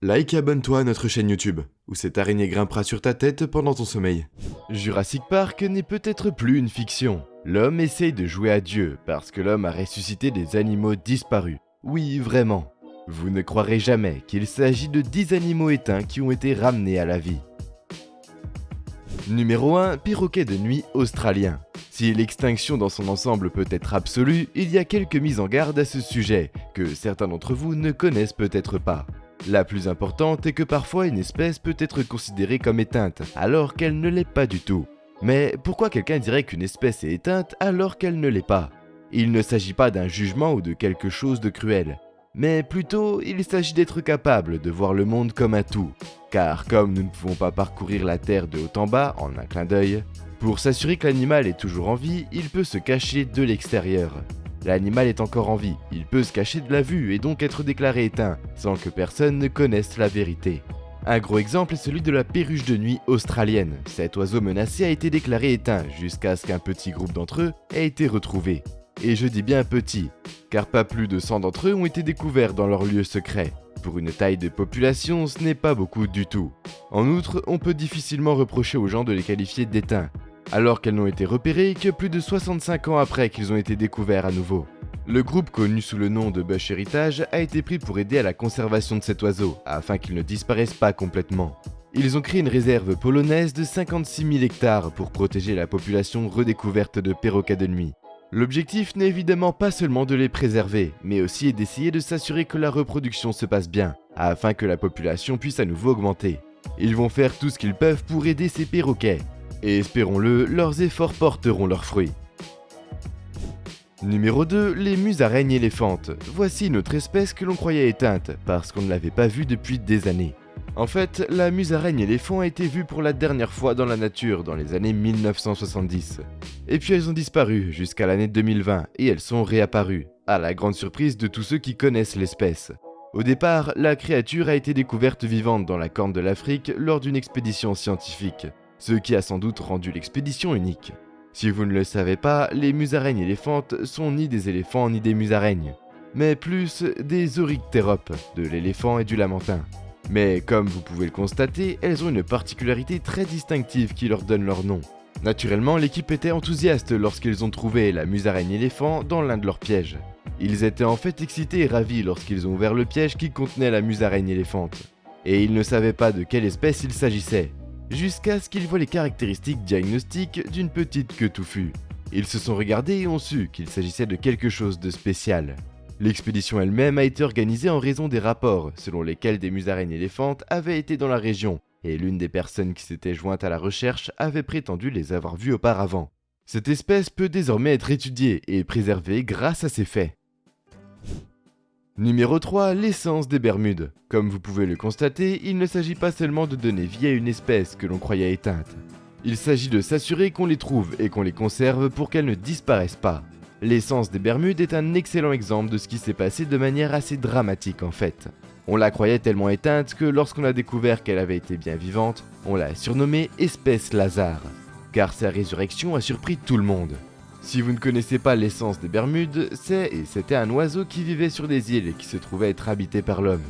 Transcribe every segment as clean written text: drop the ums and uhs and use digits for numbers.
Like et abonne-toi à notre chaîne YouTube, où cette araignée grimpera sur ta tête pendant ton sommeil. Jurassic Park n'est peut-être plus une fiction. L'homme essaye de jouer à Dieu parce que l'homme a ressuscité des animaux disparus. Oui, vraiment. Vous ne croirez jamais qu'il s'agit de 10 animaux éteints qui ont été ramenés à la vie. Numéro 1, perroquet de nuit australien. Si l'extinction dans son ensemble peut être absolue, il y a quelques mises en garde à ce sujet, que certains d'entre vous ne connaissent peut-être pas. La plus importante est que parfois une espèce peut être considérée comme éteinte, alors qu'elle ne l'est pas du tout. Mais pourquoi quelqu'un dirait qu'une espèce est éteinte alors qu'elle ne l'est pas? Il ne s'agit pas d'un jugement ou de quelque chose de cruel, mais plutôt il s'agit d'être capable de voir le monde comme un tout. Car comme nous ne pouvons pas parcourir la Terre de haut en bas en un clin d'œil, pour s'assurer que l'animal est toujours en vie, il peut se cacher de l'extérieur. L'animal est encore en vie, il peut se cacher de la vue et donc être déclaré éteint, sans que personne ne connaisse la vérité. Un gros exemple est celui de la perruche de nuit australienne. Cet oiseau menacé a été déclaré éteint jusqu'à ce qu'un petit groupe d'entre eux ait été retrouvé. Et je dis bien petit, car pas plus de 100 d'entre eux ont été découverts dans leur lieu secret. Pour une taille de population, ce n'est pas beaucoup du tout. En outre, on peut difficilement reprocher aux gens de les qualifier d'éteints, alors qu'elles n'ont été repérées que plus de 65 ans après qu'ils ont été découverts à nouveau. Le groupe connu sous le nom de Bush Heritage a été pris pour aider à la conservation de cet oiseau, afin qu'il ne disparaisse pas complètement. Ils ont créé une réserve polonaise de 56 000 hectares pour protéger la population redécouverte de perroquets de nuit. L'objectif n'est évidemment pas seulement de les préserver, mais aussi d'essayer de s'assurer que la reproduction se passe bien, afin que la population puisse à nouveau augmenter. Ils vont faire tout ce qu'ils peuvent pour aider ces perroquets. Et espérons-le, leurs efforts porteront leurs fruits. Numéro 2, les musaraignes éléphantes. Voici une autre espèce que l'on croyait éteinte, parce qu'on ne l'avait pas vue depuis des années. En fait, la musaraigne éléphant a été vue pour la dernière fois dans la nature dans les années 1970. Et puis elles ont disparu jusqu'à l'année 2020, et elles sont réapparues, à la grande surprise de tous ceux qui connaissent l'espèce. Au départ, la créature a été découverte vivante dans la Corne de l'Afrique lors d'une expédition scientifique, ce qui a sans doute rendu l'expédition unique. Si vous ne le savez pas, les musaraignes éléphantes sont ni des éléphants ni des musaraignes, mais plus des Oryctéropes, de l'éléphant et du lamantin. Mais comme vous pouvez le constater, elles ont une particularité très distinctive qui leur donne leur nom. Naturellement, l'équipe était enthousiaste lorsqu'ils ont trouvé la musaraigne éléphant dans l'un de leurs pièges. Ils étaient en fait excités et ravis lorsqu'ils ont ouvert le piège qui contenait la musaraigne éléphante. Et ils ne savaient pas de quelle espèce il s'agissait, jusqu'à ce qu'ils voient les caractéristiques diagnostiques d'une petite queue touffue. Ils se sont regardés et ont su qu'il s'agissait de quelque chose de spécial. L'expédition elle-même a été organisée en raison des rapports selon lesquels des musaraignes éléphantes avaient été dans la région, et l'une des personnes qui s'était jointe à la recherche avait prétendu les avoir vues auparavant. Cette espèce peut désormais être étudiée et préservée grâce à ces faits. Numéro 3, l'essence des Bermudes. Comme vous pouvez le constater, il ne s'agit pas seulement de donner vie à une espèce que l'on croyait éteinte. Il s'agit de s'assurer qu'on les trouve et qu'on les conserve pour qu'elles ne disparaissent pas. L'essence des Bermudes est un excellent exemple de ce qui s'est passé de manière assez dramatique en fait. On la croyait tellement éteinte que lorsqu'on a découvert qu'elle avait été bien vivante, on l'a surnommée espèce Lazare, car sa résurrection a surpris tout le monde. Si vous ne connaissez pas l'essence des Bermudes, c'était un oiseau qui vivait sur des îles et qui se trouvait être habité par l'homme.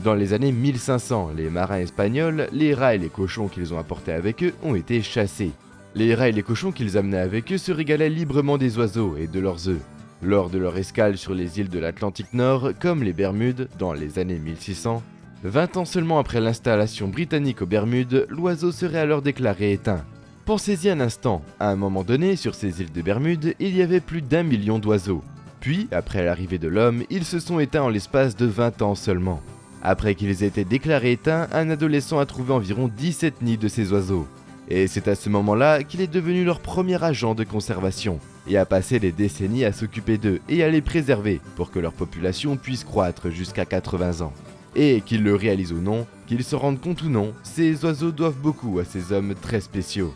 Dans les années 1500, les marins espagnols, les rats et les cochons qu'ils ont apportés avec eux ont été chassés. Les rats et les cochons qu'ils amenaient avec eux se régalaient librement des oiseaux et de leurs œufs. Lors de leur escale sur les îles de l'Atlantique Nord, comme les Bermudes, dans les années 1600, 20 ans seulement après l'installation britannique aux Bermudes, l'oiseau serait alors déclaré éteint. Pensez-y un instant, à un moment donné, sur ces îles de Bermudes, il y avait plus d'1 million d'oiseaux. Puis, après l'arrivée de l'homme, ils se sont éteints en l'espace de 20 ans seulement. Après qu'ils aient été déclarés éteints, un adolescent a trouvé environ 17 nids de ces oiseaux. Et c'est à ce moment-là qu'il est devenu leur premier agent de conservation, et a passé des décennies à s'occuper d'eux et à les préserver pour que leur population puisse croître jusqu'à 80 ans. Et qu'ils le réalisent ou non, qu'ils se rendent compte ou non, ces oiseaux doivent beaucoup à ces hommes très spéciaux.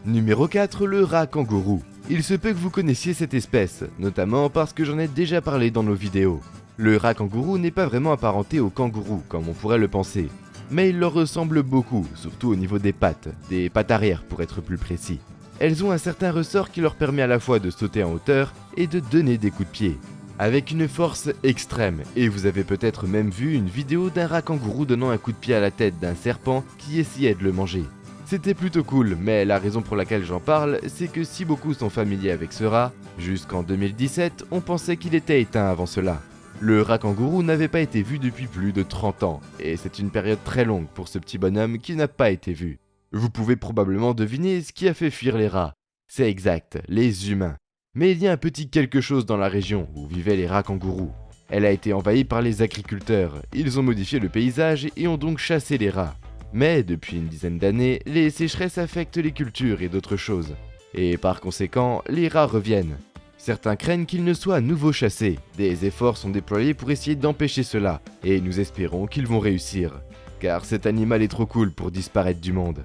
Numéro 4, le rat kangourou. Il se peut que vous connaissiez cette espèce, notamment parce que j'en ai déjà parlé dans nos vidéos. Le rat kangourou n'est pas vraiment apparenté au kangourou comme on pourrait le penser, mais il leur ressemble beaucoup, surtout au niveau des pattes arrière pour être plus précis. Elles ont un certain ressort qui leur permet à la fois de sauter en hauteur et de donner des coups de pied. avec une force extrême, et vous avez peut-être même vu une vidéo d'un rat kangourou donnant un coup de pied à la tête d'un serpent qui essayait de le manger. C'était plutôt cool, mais la raison pour laquelle j'en parle, c'est que si beaucoup sont familiers avec ce rat, jusqu'en 2017, on pensait qu'il était éteint avant cela. Le rat kangourou n'avait pas été vu depuis plus de 30 ans, et c'est une période très longue pour ce petit bonhomme qui n'a pas été vu. Vous pouvez probablement deviner ce qui a fait fuir les rats. C'est exact, les humains. Mais il y a un petit quelque chose dans la région où vivaient les rats kangourous. Elle a été envahie par les agriculteurs, ils ont modifié le paysage et ont donc chassé les rats. Mais depuis une dizaine d'années, les sécheresses affectent les cultures et d'autres choses. Et par conséquent, les rats reviennent. Certains craignent qu'ils ne soient à nouveau chassés. Des efforts sont déployés pour essayer d'empêcher cela, et nous espérons qu'ils vont réussir. Car cet animal est trop cool pour disparaître du monde.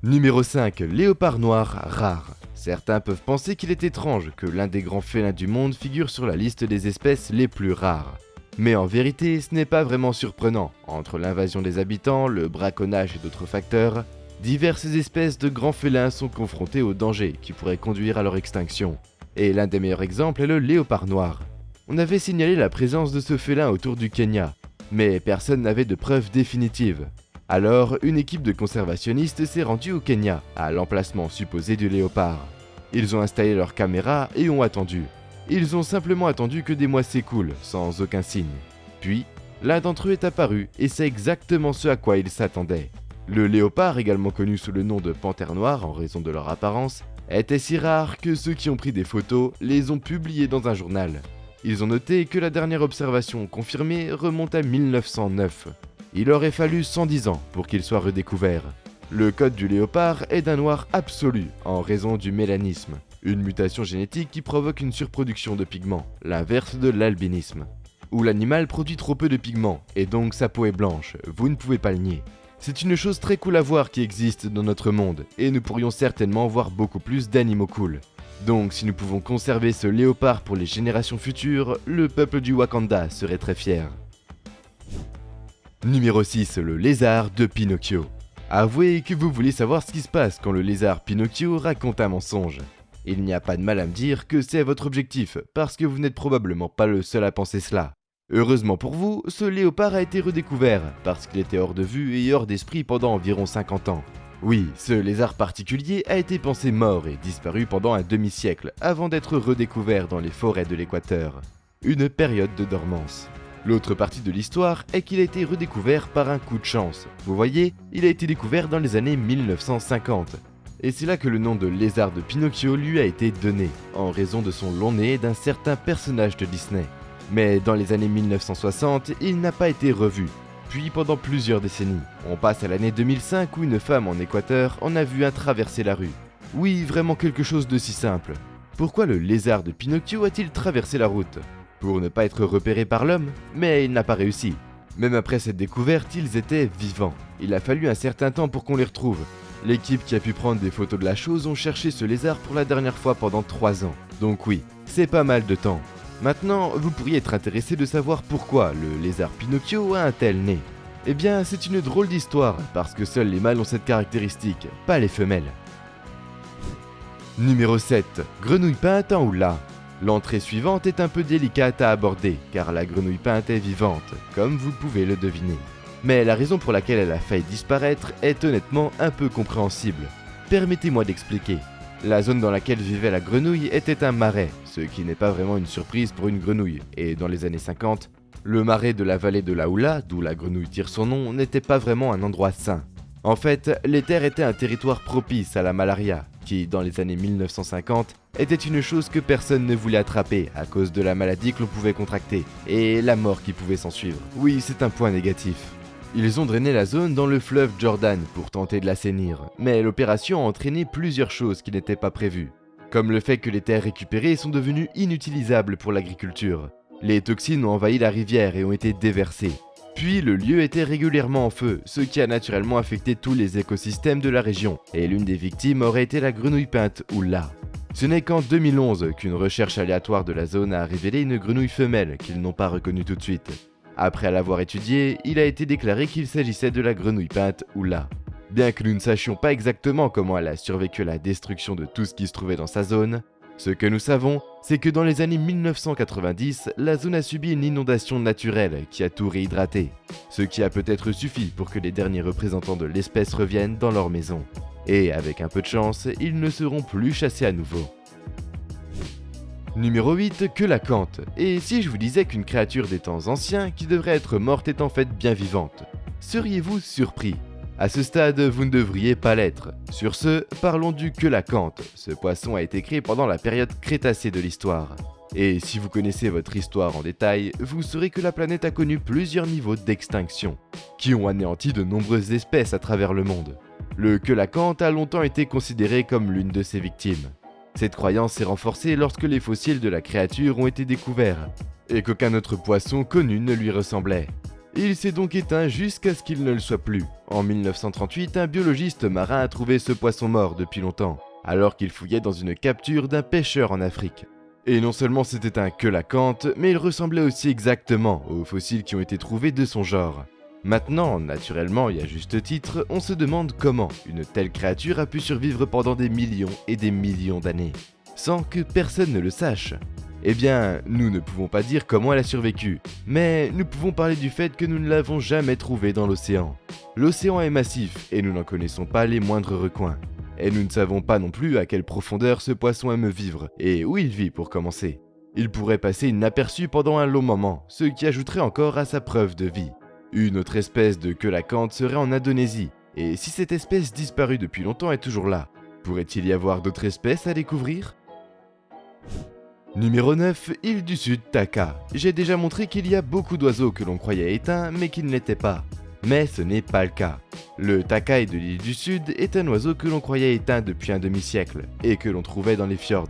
Numéro 5. Léopard noir rare. Certains peuvent penser qu'il est étrange que l'un des grands félins du monde figure sur la liste des espèces les plus rares. Mais en vérité, ce n'est pas vraiment surprenant. Entre l'invasion des habitants, le braconnage et d'autres facteurs, diverses espèces de grands félins sont confrontées aux dangers qui pourraient conduire à leur extinction. Et l'un des meilleurs exemples est le léopard noir. On avait signalé la présence de ce félin autour du Kenya, mais personne n'avait de preuves définitives. Alors, une équipe de conservationnistes s'est rendue au Kenya, à l'emplacement supposé du léopard. Ils ont installé leurs caméras et ont attendu. Ils ont simplement attendu que des mois s'écoulent, sans aucun signe. Puis, l'un d'entre eux est apparu, et c'est exactement ce à quoi ils s'attendaient. Le léopard, également connu sous le nom de panthère noire en raison de leur apparence, était si rare que ceux qui ont pris des photos les ont publiées dans un journal. Ils ont noté que la dernière observation confirmée remonte à 1909. Il aurait fallu 110 ans pour qu'il soit redécouvert. Le code du léopard est d'un noir absolu en raison du mélanisme, une mutation génétique qui provoque une surproduction de pigments, l'inverse de l'albinisme, où l'animal produit trop peu de pigments et donc sa peau est blanche, vous ne pouvez pas le nier. C'est une chose très cool à voir qui existe dans notre monde et nous pourrions certainement voir beaucoup plus d'animaux cool. Donc si nous pouvons conserver ce léopard pour les générations futures, le peuple du Wakanda serait très fier. Numéro 6. Le lézard de Pinocchio. Avouez que vous voulez savoir ce qui se passe quand le lézard Pinocchio raconte un mensonge. Il n'y a pas de mal à me dire que c'est votre objectif, parce que vous n'êtes probablement pas le seul à penser cela. Heureusement pour vous, ce léopard a été redécouvert, parce qu'il était hors de vue et hors d'esprit pendant environ 50 ans. Oui, ce lézard particulier a été pensé mort et disparu pendant un demi-siècle, avant d'être redécouvert dans les forêts de l'Équateur. Une période de dormance. L'autre partie de l'histoire est qu'il a été redécouvert par un coup de chance. Vous voyez, il a été découvert dans les années 1950. Et c'est là que le nom de lézard de Pinocchio lui a été donné, en raison de son long nez d'un certain personnage de Disney. Mais dans les années 1960, il n'a pas été revu. Puis pendant plusieurs décennies, on passe à l'année 2005 où une femme en Équateur en a vu un traverser la rue. Oui, vraiment quelque chose de si simple. Pourquoi le lézard de Pinocchio a-t-il traversé la route ? Pour ne pas être repéré par l'homme, mais il n'a pas réussi. Même après cette découverte, ils étaient vivants. Il a fallu un certain temps pour qu'on les retrouve. L'équipe qui a pu prendre des photos de la chose ont cherché ce lézard pour la dernière fois pendant 3 ans. Donc oui, c'est pas mal de temps. Maintenant, vous pourriez être intéressé de savoir pourquoi le lézard Pinocchio a un tel nez. Eh bien, c'est une drôle d'histoire, parce que seuls les mâles ont cette caractéristique, pas les femelles. Numéro 7. Grenouille peinte en houla. L'entrée suivante est un peu délicate à aborder, car la grenouille peinte est vivante, comme vous pouvez le deviner. Mais la raison pour laquelle elle a failli disparaître est honnêtement un peu compréhensible. Permettez-moi d'expliquer. La zone dans laquelle vivait la grenouille était un marais, ce qui n'est pas vraiment une surprise pour une grenouille, et dans les années 50, le marais de la vallée de la Houla, d'où la grenouille tire son nom, n'était pas vraiment un endroit sain. En fait, les terres étaient un territoire propice à la malaria, qui, dans les années 1950, était une chose que personne ne voulait attraper à cause de la maladie que l'on pouvait contracter, et la mort qui pouvait s'en suivre. Oui, c'est un point négatif. Ils ont drainé la zone dans le fleuve Jordan pour tenter de l'assainir, mais l'opération a entraîné plusieurs choses qui n'étaient pas prévues, comme le fait que les terres récupérées sont devenues inutilisables pour l'agriculture. Les toxines ont envahi la rivière et ont été déversées. Puis le lieu était régulièrement en feu, ce qui a naturellement affecté tous les écosystèmes de la région, et l'une des victimes aurait été la grenouille peinte Houla. Ce n'est qu'en 2011 qu'une recherche aléatoire de la zone a révélé une grenouille femelle qu'ils n'ont pas reconnue tout de suite. Après l'avoir étudiée, il a été déclaré qu'il s'agissait de la grenouille peinte Houla. Bien que nous ne sachions pas exactement comment elle a survécu à la destruction de tout ce qui se trouvait dans sa zone, Ce que nous savons, c'est que dans les années 1990, la zone a subi une inondation naturelle qui a tout réhydraté, ce qui a peut-être suffi pour que les derniers représentants de l'espèce reviennent dans leur maison. Et avec un peu de chance, ils ne seront plus chassés à nouveau. Numéro 8, Quelacanthe. Et si je vous disais qu'une créature des temps anciens qui devrait être morte est en fait bien vivante, seriez-vous surpris ? À ce stade, vous ne devriez pas l'être. Sur ce, parlons du Quelacanthe. Ce poisson a été créé pendant la période Crétacée de l'histoire. Et si vous connaissez votre histoire en détail, vous saurez que la planète a connu plusieurs niveaux d'extinction, qui ont anéanti de nombreuses espèces à travers le monde. Le Quelacanthe a longtemps été considéré comme l'une de ses victimes. Cette croyance s'est renforcée lorsque les fossiles de la créature ont été découverts, et qu'aucun autre poisson connu ne lui ressemblait. Il s'est donc éteint jusqu'à ce qu'il ne le soit plus. En 1938, un biologiste marin a trouvé ce poisson mort depuis longtemps, alors qu'il fouillait dans une capture d'un pêcheur en Afrique. Et non seulement c'était un Quelacanthe, mais il ressemblait aussi exactement aux fossiles qui ont été trouvés de son genre. Maintenant, naturellement et à juste titre, on se demande comment une telle créature a pu survivre pendant des millions et des millions d'années, sans que personne ne le sache. Eh bien, nous ne pouvons pas dire comment elle a survécu, mais nous pouvons parler du fait que nous ne l'avons jamais trouvée dans l'océan. L'océan est massif et nous n'en connaissons pas les moindres recoins. Et nous ne savons pas non plus à quelle profondeur ce poisson aime vivre et où il vit pour commencer. Il pourrait passer inaperçu pendant un long moment, ce qui ajouterait encore à sa preuve de vie. Une autre espèce de Quelacanthe serait en Indonésie, et si cette espèce disparue depuis longtemps est toujours là, pourrait-il y avoir d'autres espèces à découvrir ? Numéro 9, île du Sud Taka. J'ai déjà montré qu'il y a beaucoup d'oiseaux que l'on croyait éteints mais qui ne l'étaient pas. Mais ce n'est pas le cas. Le Takai de l'île du Sud est un oiseau que l'on croyait éteint depuis un demi-siècle et que l'on trouvait dans les fjords,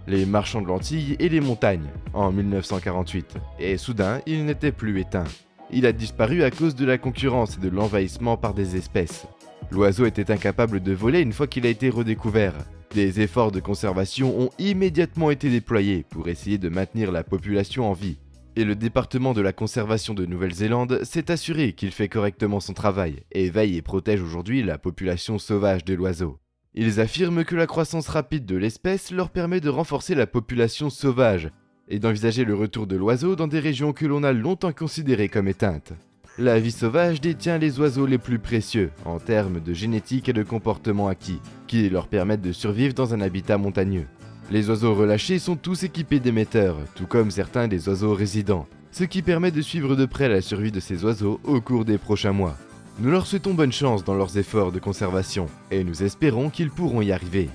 les marchands de lentilles et les montagnes, en 1948. Et soudain, il n'était plus éteint. Il a disparu à cause de la concurrence et de l'envahissement par des espèces. L'oiseau était incapable de voler une fois qu'il a été redécouvert. Des efforts de conservation ont immédiatement été déployés pour essayer de maintenir la population en vie. Et le département de la conservation de Nouvelle-Zélande s'est assuré qu'il fait correctement son travail et veille et protège aujourd'hui la population sauvage de l'oiseau. Ils affirment que la croissance rapide de l'espèce leur permet de renforcer la population sauvage et d'envisager le retour de l'oiseau dans des régions que l'on a longtemps considérées comme éteintes. La vie sauvage détient les oiseaux les plus précieux en termes de génétique et de comportement acquis, qui leur permettent de survivre dans un habitat montagneux. Les oiseaux relâchés sont tous équipés d'émetteurs, tout comme certains des oiseaux résidents, ce qui permet de suivre de près la survie de ces oiseaux au cours des prochains mois. Nous leur souhaitons bonne chance dans leurs efforts de conservation, et nous espérons qu'ils pourront y arriver.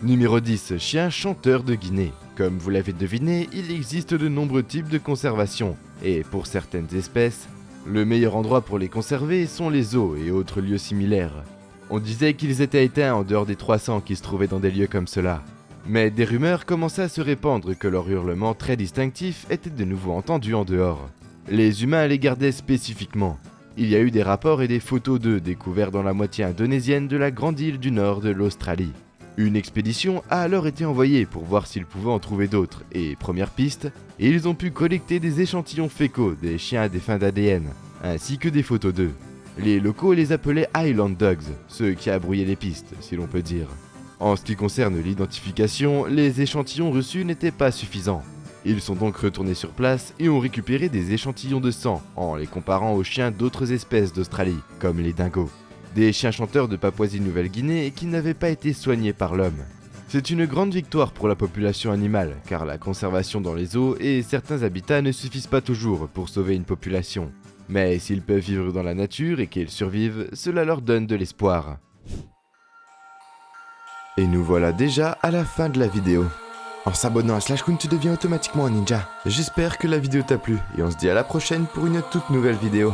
Numéro 10, chien chanteur de Guinée. Comme vous l'avez deviné, il existe de nombreux types de conservation, et pour certaines espèces, le meilleur endroit pour les conserver sont les eaux et autres lieux similaires. On disait qu'ils étaient éteints en dehors des 300 qui se trouvaient dans des lieux comme cela. Mais des rumeurs commençaient à se répandre que leur hurlement très distinctif était de nouveau entendu en dehors. Les humains les gardaient spécifiquement. Il y a eu des rapports et des photos d'eux découverts dans la moitié indonésienne de la grande île du nord de l'Australie. Une expédition a alors été envoyée pour voir s'ils pouvaient en trouver d'autres, et première piste, ils ont pu collecter des échantillons fécaux des chiens à des fins d'ADN, ainsi que des photos d'eux. Les locaux les appelaient Highland Dogs, ceux qui a brouillé les pistes, si l'on peut dire. En ce qui concerne l'identification, les échantillons reçus n'étaient pas suffisants. Ils sont donc retournés sur place et ont récupéré des échantillons de sang en les comparant aux chiens d'autres espèces d'Australie, comme les dingos. Des chiens chanteurs de Papouasie-Nouvelle-Guinée qui n'avaient pas été soignés par l'homme. C'est une grande victoire pour la population animale, car la conservation dans les eaux et certains habitats ne suffisent pas toujours pour sauver une population. Mais s'ils peuvent vivre dans la nature et qu'ils survivent, cela leur donne de l'espoir. Et nous voilà déjà à la fin de la vidéo. En s'abonnant à SlashCoon, tu deviens automatiquement un ninja. J'espère que la vidéo t'a plu et on se dit à la prochaine pour une toute nouvelle vidéo.